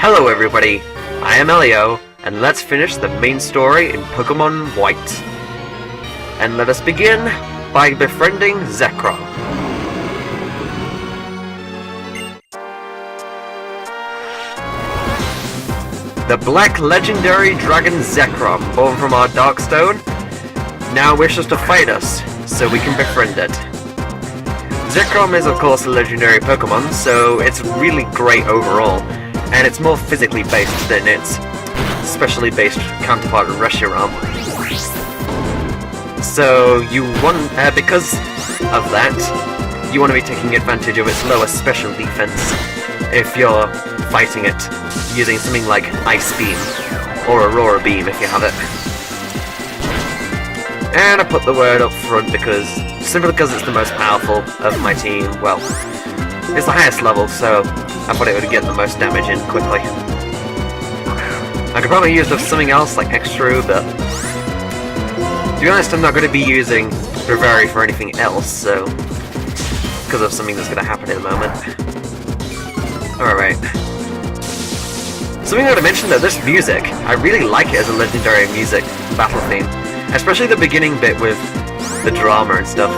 Hello everybody, I am Elio, and let's finish the main story in Pokémon White. And let us begin by befriending Zekrom. The Black Legendary Dragon Zekrom, born from our Darkstone, now wishes to fight us, so we can befriend it. Zekrom is of course a legendary Pokémon, so it's really great overall, and it's more physically based than its specially based counterpart Reshiram. So you want, because of that, you want to be taking advantage of its lower special defense if you're fighting it using something like Ice Beam, or Aurora Beam if you have it. And I put the word up front simply because it's the most powerful of my team. Well, it's the highest level, so I thought it would get the most damage in quickly. I could probably use something else like Extra, but to be honest, I'm not going to be using Bravari for anything else, so because of something that's going to happen in a moment. Alright. Something I want to mention though, this music, I really like it as a legendary music battle theme. Especially the beginning bit with the drama and stuff.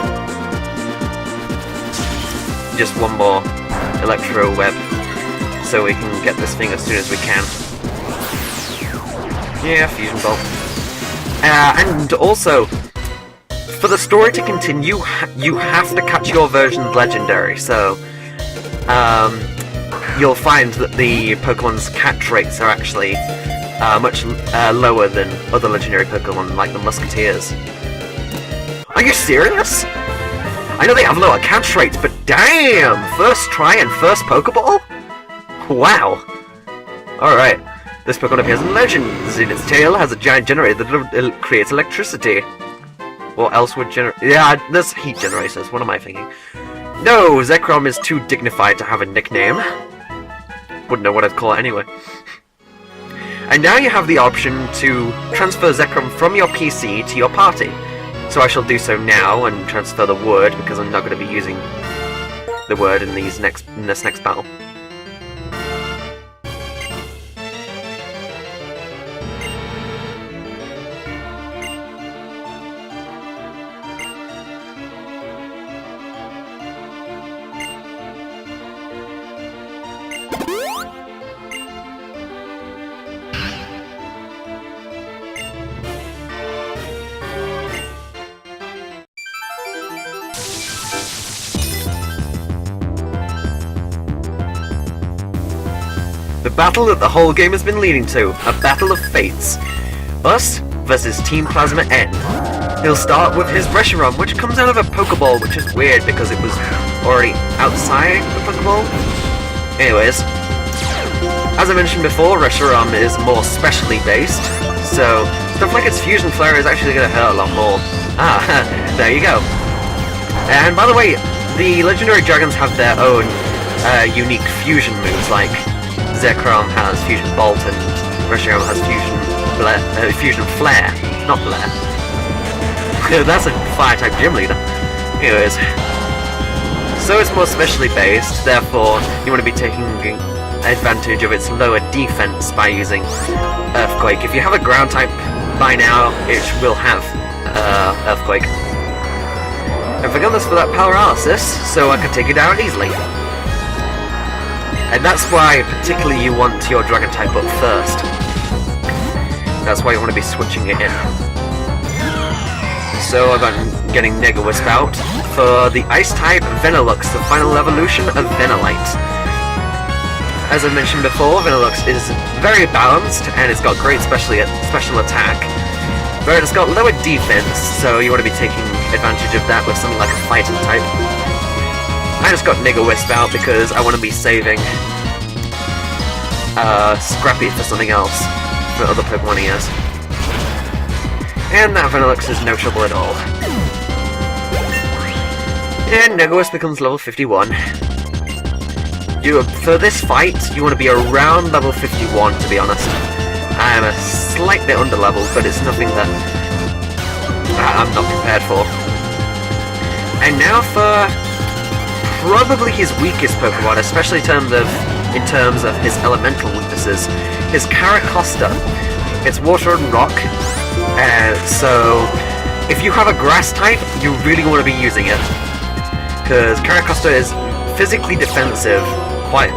Just one more Electro Web, so we can get this thing as soon as we can. Yeah, Fusion Bolt. And also, for the story to continue, you have to catch your version legendary, so you'll find that the Pokemon's catch rates are actually much lower than other legendary Pokemon, like the Musketeers. Are you serious? I know they have lower catch rates, but damn! First try and first Pokeball? Wow! Alright. This Pokemon appears in Legends. In its tail has a giant generator that creates electricity. What else would generate? Yeah, there's heat generators. What am I thinking? No! Zekrom is too dignified to have a nickname. Wouldn't know what I'd call it anyway. And now you have the option to transfer Zekrom from your PC to your party. So I shall do so now and transfer the word, because I'm not going to be using the word in this next battle. The battle that the whole game has been leading to, a battle of fates. Us versus Team Plasma N. He'll start with his Reshiram, which comes out of a Pokeball, which is weird because it was already outside the Pokeball. Anyways, as I mentioned before, Reshiram is more specially based, so stuff like its Fusion Flare is actually going to hurt a lot more. Ah, there you go. And by the way, the Legendary Dragons have their own unique fusion moves, like Zekrom has Fusion Bolt and Reshiram has Fusion Flare, not Blare. That's a Fire-type gym leader. Anyways, so it's more specially based, therefore you want to be taking advantage of its lower defense by using Earthquake. If you have a ground type by now, it will have Earthquake. And regardless for that Paralysis, so I can take it down easily. And that's why, particularly, you want your Dragon type up first. That's why you want to be switching it in. So I'm getting Nega Wisp out for the Ice type Venilux, the final evolution of Venilite. As I mentioned before, Venilux is very balanced and it's got great special attack, but it's got lower defense, so you want to be taking advantage of that with something like a Fighting type. I just got Nega Wisp out because I want to be saving Scrappy for something else, for other Pokemon he has. And that Venilux is no trouble at all. And Nega Wisp becomes level 51. For this fight, you want to be around level 51, to be honest. I am a slight bit under leveled, but it's nothing that I'm not prepared for. And now for probably his weakest Pokemon, especially in terms of in terms of his elemental weaknesses. His Caracosta, it's water and rock, so if you have a grass type, you really want to be using it, because Caracosta is physically defensive, quite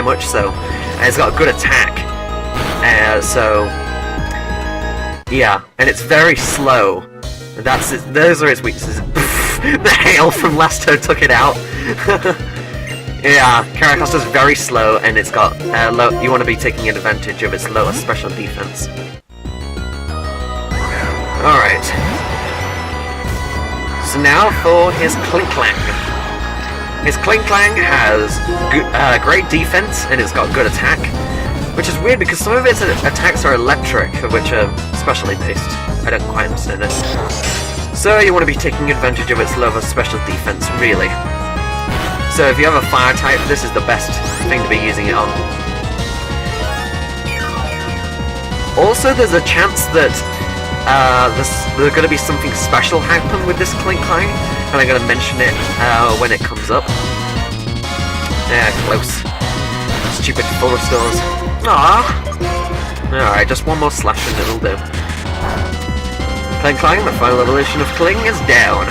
much so, and it's got a good attack, yeah, and it's very slow. Those are its weaknesses. The hail from last turn took it out. Yeah, Caracosta's very slow, and it's got you want to be taking advantage of its lower special defense. Alright. So now for his Klinklang. His Klinklang has great defense, and it's got good attack, which is weird because some of its attacks are electric, which are specially based. I don't quite understand this. So you want to be taking advantage of its lower special defense, really. So if you have a fire type, this is the best thing to be using it on. Also, there's a chance that there's going to be something special happen with this Klinklang, and I'm going to mention it when it comes up. Yeah, close. Stupid full restores. Aww. Alright, just one more slash and it'll do. Klinklang, the final evolution of Kling, is down.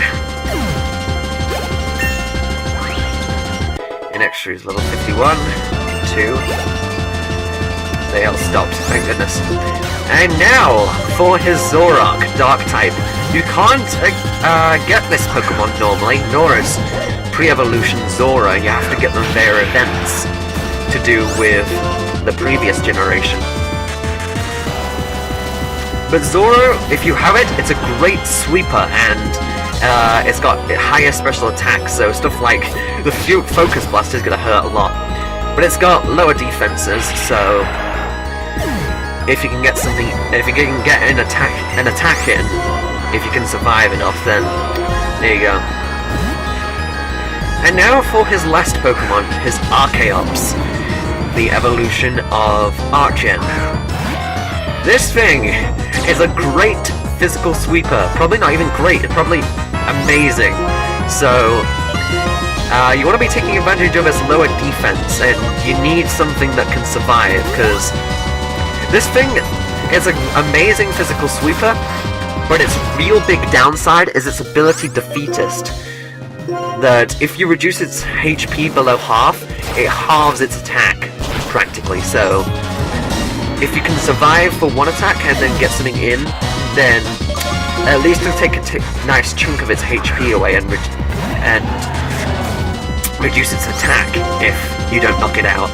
Inextru's level 51, 2. They all stopped, thank goodness. And now, for his Zoroark, Dark type. You can't get this Pokemon normally, nor is pre-evolution Zora. You have to get them via events to do with the previous generation. But Zoro, if you have it, it's a great sweeper, and it's got higher special attacks, so stuff like the Focus Blast is going to hurt a lot. But it's got lower defenses, so if you can get something, if you can get an attack in, if you can survive enough, then there you go. And now for his last Pokemon, his Archeops, the evolution of Archen. This thing is a great physical sweeper. Probably not even great, probably amazing. So, you want to be taking advantage of its lower defense, and you need something that can survive, because this thing is an amazing physical sweeper, but its real big downside is its ability Defeatist. That if you reduce its HP below half, it halves its attack, practically. So, if you can survive for one attack and then get something in, then at least it'll take a nice chunk of its HP away and reduce its attack if you don't knock it out.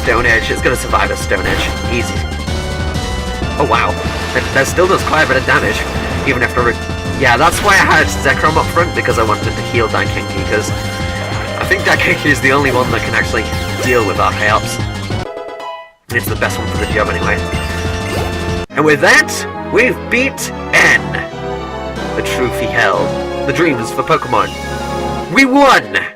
Stone Edge, it's going to survive a Stone Edge. Easy. Oh wow. That still does quite a bit of damage, even after... Yeah, that's why I had Zekrom up front, because I wanted to heal Daikenki, because I think Daikenki is the only one that can actually deal with Archeops. It's the best one for the job anyway. And with that, we've beat N! The trophy held. The dreams for Pokemon. We won!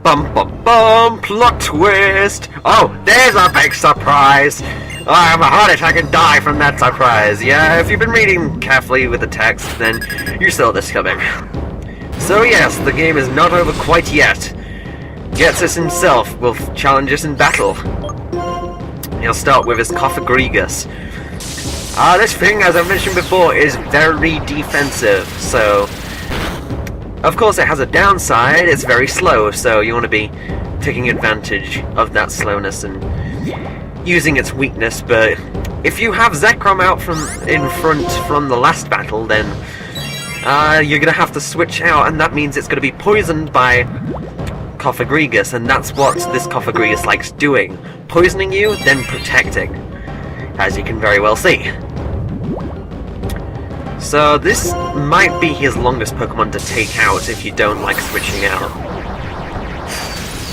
Bum bum bum! Plot twist! Oh, there's a big surprise! I have a heart attack and die from that surprise. Yeah, if you've been reading carefully with the text, then you saw this coming. So yes, the game is not over quite yet. Getsus himself will challenge us in battle. He'll start with his Cophagrigus. This thing, as I mentioned before, is very defensive, so... Of course it has a downside, it's very slow, so you want to be taking advantage of that slowness and using its weakness, but if you have Zekrom out from in front from the last battle, then you're going to have to switch out, and that means it's going to be poisoned by Cophagrigus, and that's what this Cophagrigus likes doing. Poisoning you, then protecting, as you can very well see. So this might be his longest Pokemon to take out if you don't like switching out.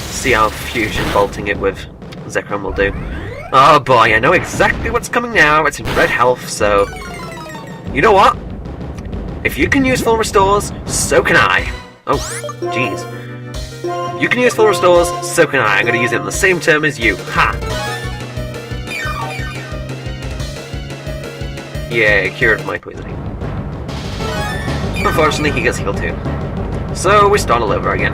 See how Fusion bolting it with Zekrom will do. Oh boy, I know exactly what's coming now. It's in red health, so... You know what? If you can use full restores, so can I. Oh, jeez. You can use full restores, so can I. I'm going to use it in the same term as you. Ha! Yeah, cured my poisoning. Unfortunately, he gets healed too. So, we start all over again.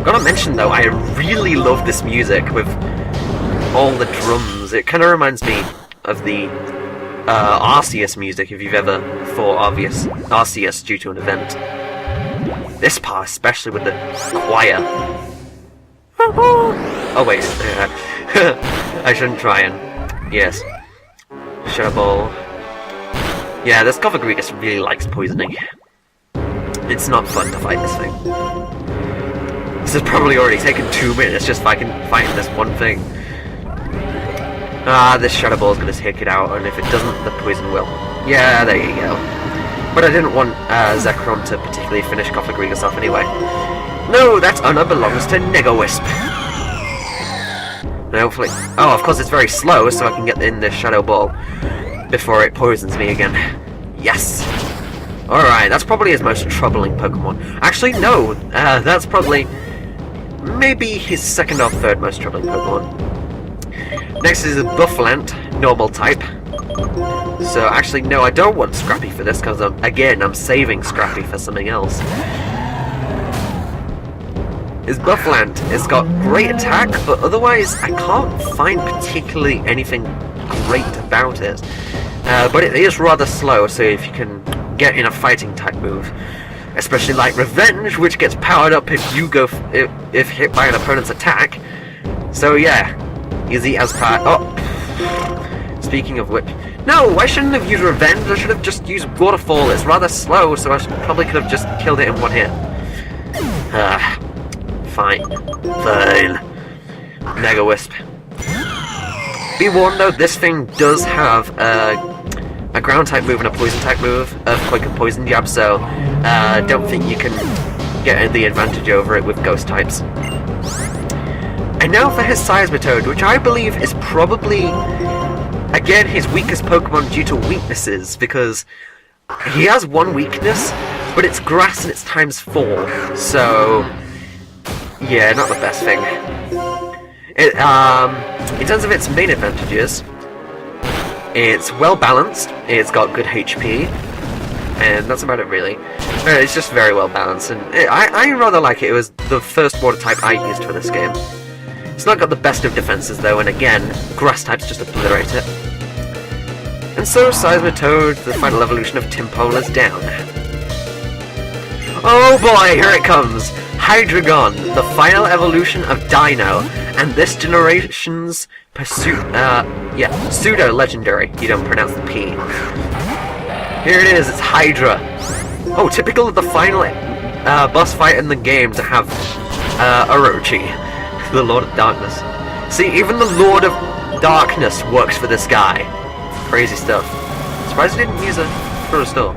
Gotta mention though, I really love this music with all the drums. It kind of reminds me of the Arceus music, if you've ever fought Arceus due to an event. This part, especially with the choir. Oh wait, I shouldn't try and... Yes. Shadow Ball. Yeah, this Cophagrigus really likes poisoning. It's not fun to fight this thing. This has probably already taken 2 minutes just fighting this one thing. This Shadow Ball is going to take it out, and if it doesn't, the poison will. Yeah, there you go. But I didn't want Zekrom to particularly finish Cophagrigus off anyway. No, that honor belongs to Nega-Wisp. And hopefully... Oh, of course it's very slow, so I can get in this Shadow Ball before it poisons me again. Yes! Alright, that's probably his most troubling Pokemon. Actually, no! That's probably... maybe his second or third most troubling Pokemon. Next is a Bufflant, normal type. So, actually, no, I don't want Scrappy for this, because, again, I'm saving Scrappy for something else. His Bufflant has got great attack, but otherwise, I can't find particularly anything great about it. But it is rather slow, so if you can get in a fighting type move, especially like Revenge, which gets powered up if you go if hit by an opponent's attack. So yeah, easy as part. Oh, speaking of which, no, I shouldn't have used Revenge. I should have just used Waterfall. It's rather slow, so I probably could have just killed it in one hit. Fine. Nega-Wisp. Be warned though, this thing does have a ground type move and a poison type move, Earthquake and Poison Jab, so don't think you can get the advantage over it with ghost types. And now for his Seismitoad, which I believe is probably, again, his weakest Pokemon due to weaknesses, because he has one weakness, but it's grass and it's ×4, so yeah, not the best thing. In terms of its main advantages, it's well balanced, it's got good HP, and that's about it really. It's just very well balanced, and I rather like it. It was the first water type I used for this game. It's not got the best of defenses though, and again, grass types just obliterate it. And so Seismitoad, the final evolution of Tympole, is down. Oh boy, here it comes! Hydreigon, the final evolution of Dino, and this generation's pseudo-legendary. You don't pronounce the P. Here it is, it's Hydra. Oh, typical of the final boss fight in the game to have Orochi, the Lord of Darkness. See, even the Lord of Darkness works for this guy. Crazy stuff. Surprised he didn't use it for a store.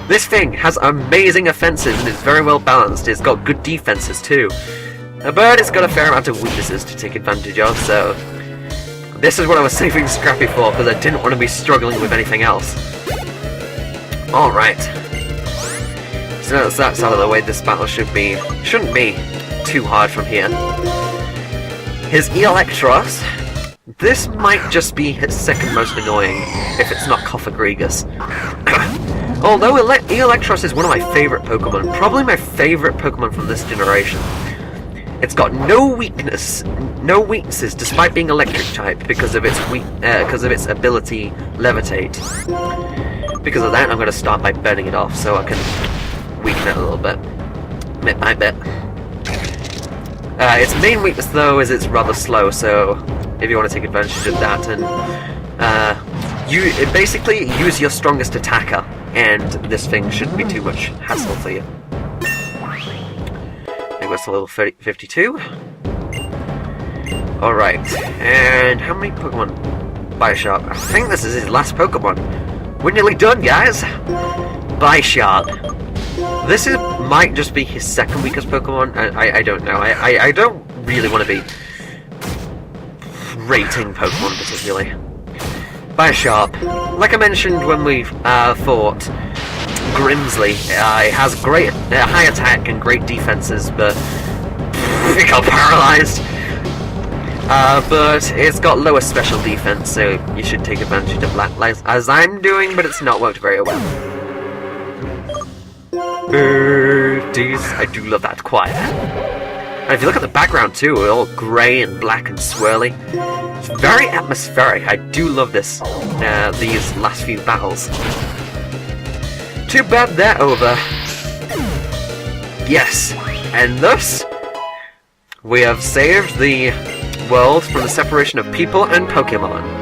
This thing has amazing offenses and is very well balanced. It's got good defenses too. But it's got a fair amount of weaknesses to take advantage of, so... This is what I was saving Scrappy for, because I didn't want to be struggling with anything else. Alright. Since that's out of the way, this battle shouldn't be too hard from here. His Electros. This might just be his second most annoying, if it's not Coffagrigus. Although Electros is one of my favourite Pokemon, probably my favourite Pokemon from this generation. It's got no weaknesses despite being electric type because of its ability Levitate. Because of that, I'm going to start by burning it off so I can weaken it a little bit, bit by bit. Its main weakness though is it's rather slow, so if you want to take advantage of that, and basically use your strongest attacker, and this thing shouldn't be too much hassle for you. I think that's level 52. Alright, and how many Pokemon? Bioshock. I think this is his last Pokemon. We're nearly done, guys! Bioshock. This might just be his second weakest Pokemon. I don't know. I don't really want to be rating Pokemon particularly. Bioshock. Like I mentioned when we fought Grimsley, it has great high attack and great defenses, but it got paralyzed. But it's got lower special defense, so you should take advantage of that, as I'm doing, but it's not worked very well. Birdies. I do love that choir. And if you look at the background too, it's all grey and black and swirly. It's very atmospheric. I do love this. These last few battles. Too bad they're over. Yes, and thus we have saved the world from the separation of people and Pokemon.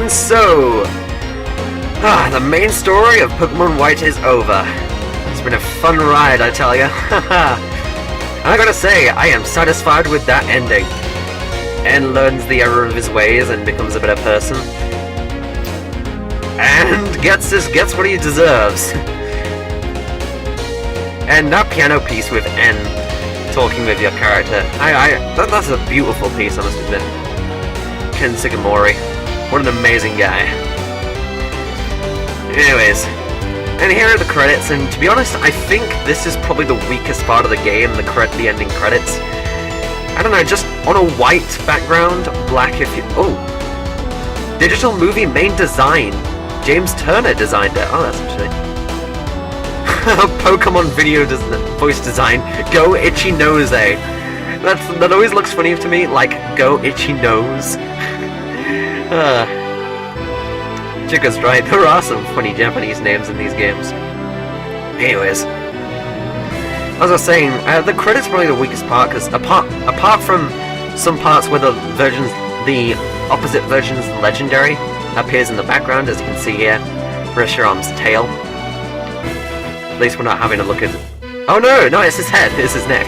And so, the main story of Pokemon White is over. It's been a fun ride, I tell ya. And I gotta say, I am satisfied with that ending. N learns the error of his ways and becomes a better person. And gets what he deserves. And that piano piece with N talking with your character, that's a beautiful piece, I must admit. Ken Sugimori, what an amazing guy. Anyways, and here are the credits, and to be honest, I think this is probably the weakest part of the game, the ending credits. I don't know, just on a white background, black if you... Oh! Digital movie main design. James Turner designed it. Oh, that's actually... Pokemon video voice design. Go Itchy Nose, eh? That always looks funny to me, like, Go Itchy Nose. Chica's right, there are some funny Japanese names in these games. Anyways, as I was saying, the credits probably the weakest part, because apart from some parts where the opposite version's legendary appears in the background, as you can see here, Reshiram's tail. At least we're not having a look at... Oh no, it's his head, it's his neck.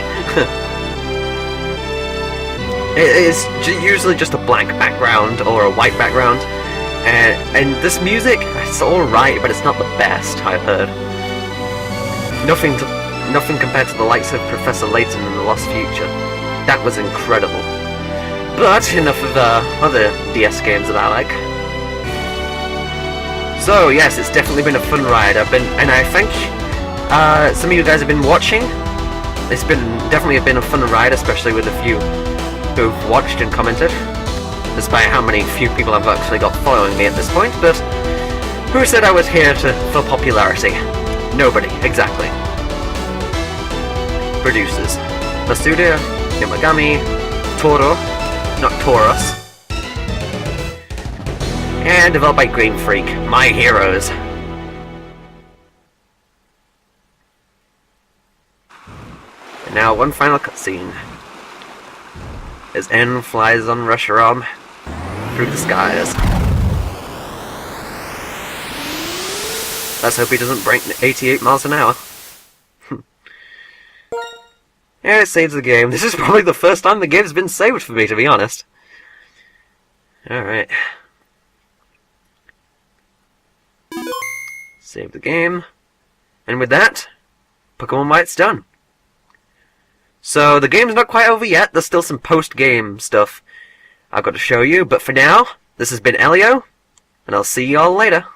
It's usually just a blank background, or a white background. And this music, it's alright, but it's not the best, I've heard. Nothing compared to the likes of Professor Layton in The Lost Future. That was incredible. But enough of the other DS games that I like. So yes, it's definitely been a fun ride. And I think some of you guys have been watching. It's definitely been a fun ride, especially with a few who've watched and commented. Despite how few people have actually got following me at this point, but who said I was here for popularity? Nobody, exactly. Producers: Masuda, Yamagami, Toro, not Tauros, and developed by Game Freak, my heroes. And now one final cutscene. As N flies on Reshiram through the skies. Let's hope he doesn't break 88 miles an hour. Yeah, it saves the game. This is probably the first time the game's been saved for me, to be honest. Alright. Save the game. And with that, Pokemon White's done. So, the game's not quite over yet. There's still some post-game stuff I've got to show you. But for now, this has been Elio, and I'll see you all later.